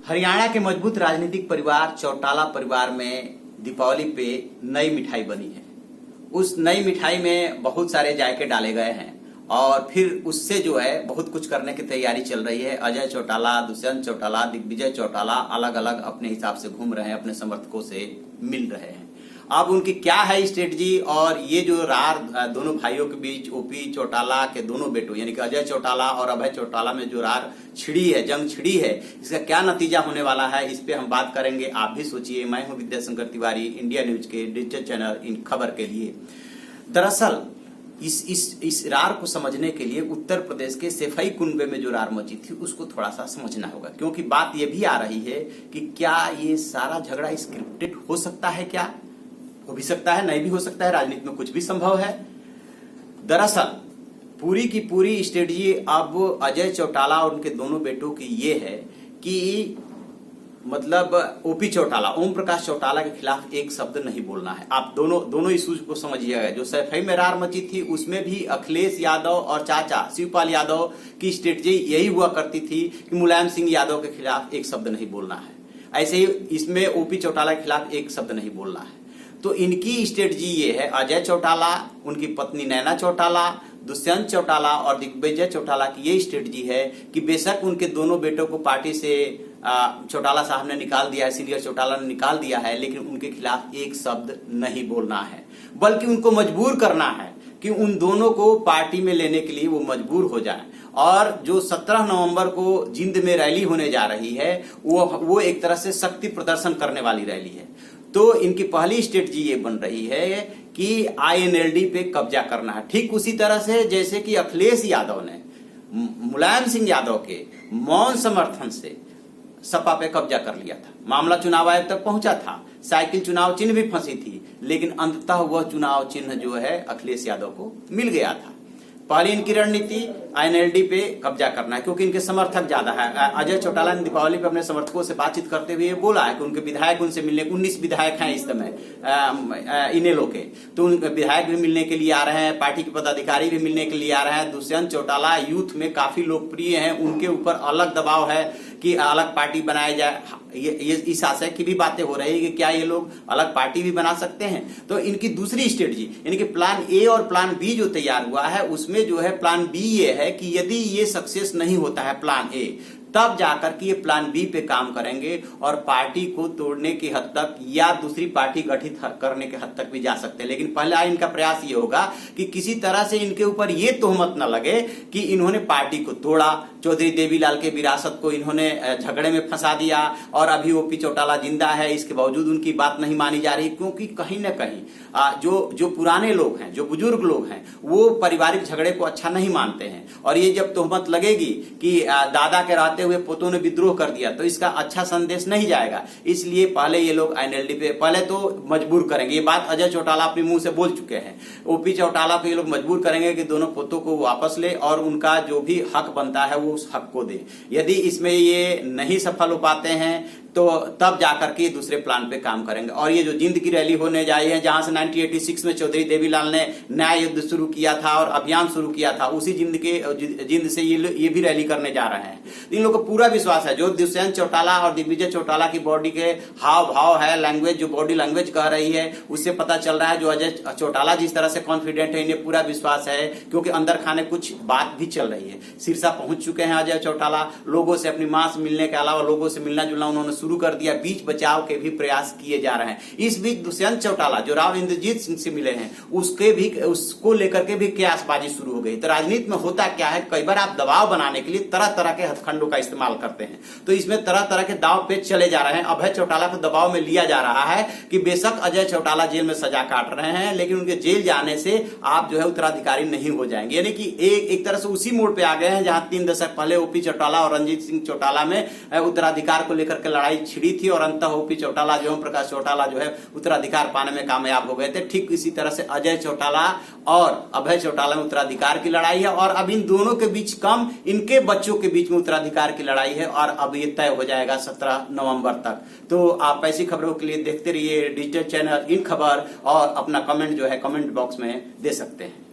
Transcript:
हरियाणा के मजबूत राजनीतिक परिवार चौटाला परिवार में दीपावली पे नई मिठाई बनी है। उस नई मिठाई में बहुत सारे जायके डाले गए हैं और फिर उससे जो है बहुत कुछ करने की तैयारी चल रही है। अजय चौटाला, दुष्यंत चौटाला, दिग्विजय चौटाला अलग अलग अपने हिसाब से घूम रहे हैं, अपने समर्थकों से मिल रहे हैं। अब उनकी क्या है स्ट्रेटजी और ये जो रार दोनों भाइयों के बीच ओपी चौटाला के दोनों बेटों यानी कि अजय चौटाला और अभय चौटाला में जो रार छिड़ी है, जंग छिड़ी है, इसका क्या नतीजा होने वाला है, इस पे हम बात करेंगे। आप भी सोचिए। मैं हूं विद्याशंकर तिवारी, इंडिया न्यूज के डिजिटल चैनल इन खबर के लिए। दरअसल इस रार को समझने के लिए उत्तर प्रदेश के सेफई कुनबे में जो रार मची थी उसको थोड़ा सा समझना होगा, क्योंकि बात यह भी आ रही है कि क्या ये सारा झगड़ा स्क्रिप्टेड हो सकता है। क्या हो भी सकता है, नहीं भी हो सकता है। राजनीति में कुछ भी संभव है। दरअसल पूरी की पूरी स्ट्रेटजी अब अजय चौटाला और उनके दोनों बेटों की ये है कि मतलब ओपी चौटाला, ओम प्रकाश चौटाला के खिलाफ एक शब्द नहीं बोलना है। आप दोनों इश्यूज को समझिएगा। जो सैफई में रार मची थी उसमें भी अखिलेश यादव और चाचा शिवपाल यादव की स्ट्रेटजी यही हुआ करती थी कि मुलायम सिंह यादव के खिलाफ एक शब्द नहीं बोलना है। ऐसे ही इसमें ओपी चौटाला के खिलाफ एक शब्द नहीं बोलना है। तो इनकी स्ट्रेटजी ये है, अजय चौटाला, उनकी पत्नी नैना चौटाला, दुष्यंत चौटाला और दिग्विजय चौटाला की ये स्ट्रेटजी है कि बेशक उनके दोनों बेटों को पार्टी से चौटाला साहब ने निकाल दिया है, सीनियर चौटाला ने निकाल दिया है, लेकिन उनके खिलाफ एक शब्द नहीं बोलना है, बल्कि उनको मजबूर करना है कि उन दोनों को पार्टी में लेने के लिए वो मजबूर हो जाए। और जो 17 नवंबर को जिंद में रैली होने जा रही है वो एक तरह से शक्ति प्रदर्शन करने वाली रैली है। तो इनकी पहली स्ट्रेटजी ये बन रही है कि आईएनएलडी पे कब्जा करना है। ठीक उसी तरह से जैसे कि अखिलेश यादव ने मुलायम सिंह यादव के मौन समर्थन से सपा पे कब्जा कर लिया था। मामला चुनाव आयोग तक पहुंचा था, साइकिल चुनाव चिन्ह भी फंसी थी, लेकिन अंततः वह चुनाव चिन्ह जो है अखिलेश यादव को मिल गया था। पहली इनकी रणनीति आईएनएलडी पे कब्जा करना है, क्योंकि इनके समर्थक ज्यादा है। अजय चौटाला ने दीपावली पे अपने समर्थकों से बातचीत करते हुए बोला है कि उनके विधायक उनसे मिलने, 19 विधायक हैं इस समय इनेलो के, तो उनके विधायक भी मिलने के लिए आ रहे हैं, पार्टी के पदाधिकारी भी मिलने के लिए आ रहे हैं। दुष्यंत चौटाला यूथ में काफी लोकप्रिय हैं, उनके ऊपर अलग दबाव है कि अलग पार्टी बनाई जाए। ये इस आशय की भी बातें हो रही है कि क्या ये लोग अलग पार्टी भी बना सकते हैं। तो इनकी दूसरी स्ट्रेटजी यानी कि प्लान ए और प्लान बी जो तैयार हुआ है उसमें जो है प्लान बी ये है कि यदि ये सक्सेस नहीं होता है प्लान ए, तब जाकर के ये प्लान बी पे काम करेंगे और पार्टी को तोड़ने की हद तक या दूसरी पार्टी गठित करने के हद तक भी जा सकते हैं। लेकिन पहला इनका प्रयास ये होगा कि किसी तरह से इनके ऊपर ये तोहमत न लगे कि इन्होंने पार्टी को तोड़ा, चौधरी देवीलाल के विरासत को इन्होंने झगड़े में फंसा दिया और अभी ओपी चौटाला जिंदा है, इसके बावजूद उनकी बात नहीं मानी जा रही। क्योंकि कहीं ना कहीं जो पुराने लोग हैं, जो बुजुर्ग लोग हैं, वो पारिवारिक झगड़े को अच्छा नहीं मानते हैं। और ये जब तोहमत लगेगी कि दादा के रहते हुए पोतों ने विद्रोह कर दिया, तो इसका अच्छा संदेश नहीं जाएगा। इसलिए पहले ये लोग आईएनएलडी पे पहले तो मजबूर करेंगे। ये बात अजय चौटाला अपने मुंह से बोल चुके हैं। ओपी चौटाला को ये लोग मजबूर करेंगे कि दोनों पोतों को वापस ले और उनका जो भी हक बनता है वो उस हक को दे। यदि इसमें ये नहीं सफल हो पाते हैं तो तब जाकर के दूसरे प्लान पे काम करेंगे। और ये जो जिंद की रैली होने जा रही है, जहां से 1986 में चौधरी देवीलाल ने न्याय युद्ध शुरू किया था और अभियान शुरू किया था, उसी जिंद से ये भी रैली करने जा रहे हैं। इन लोगों को पूरा विश्वास है। जो दुष्यंत चौटाला और दिग्विजय चौटाला की बॉडी के हाव भाव है, लैंग्वेज, जो बॉडी लैंग्वेज कह रही है, उससे पता चल रहा है जो अजय चौटाला जिस तरह से कॉन्फिडेंट है, इन्हें पूरा विश्वास है, क्योंकि अंदर खाने कुछ बात भी चल रही है। सिरसा पहुंच चुके हैं अजय चौटाला, लोगों से अपनी मां से मिलने के अलावा लोगों से मिलना जुलना उन्होंने शुरू कर दिया। बीच बचाव के भी प्रयास किए जा रहे हैं। इस बीच दुष्यंत चौटाला जो राव इंद्रजीत सिंह से मिले हैं उसको लेकर के भी कयासबाजी शुरू हो गई। तो राजनीति में होता क्या है, कई बार आप दबाव बनाने के लिए तरह तरह के हथकंडों का इस्तेमाल करते हैं। तो इसमें तरह तरह के दाव पेच चले जा रहे हैं। अभय चौटाला को दबाव में लिया जा रहा है कि बेशक अजय चौटाला जेल में सजा काट रहे हैं, लेकिन उनके जेल जाने से आप जो है उत्तराधिकारी नहीं हो जाएंगे। यानी कि एक तरह से उसी मोड़ पे आ गए हैं जहां 3 दशक पहले ओपी चौटाला और रणजीत सिंह चौटाला में उत्तराधिकार को लेकर के लड़ाई छिड़ी थी और अंततः ओपी चौटाला जो ओम प्रकाश चौटाला जो है उत्तराधिकार पाने में कामयाब हो गए थे। ठीक इसी तरह से अजय चौटाला और अभय चौटाला में उत्तराधिकार की लड़ाई है और अब इन दोनों के बीच कम इनके बच्चों के बीच में उत्तराधिकार की लड़ाई है और अब ये तय हो जाएगा 17 नवंबर तक। तो आप ऐसी खबरों के लिए देखते रहिए डिजिटल चैनल इन खबर और अपना कमेंट जो है कमेंट बॉक्स में दे सकते हैं।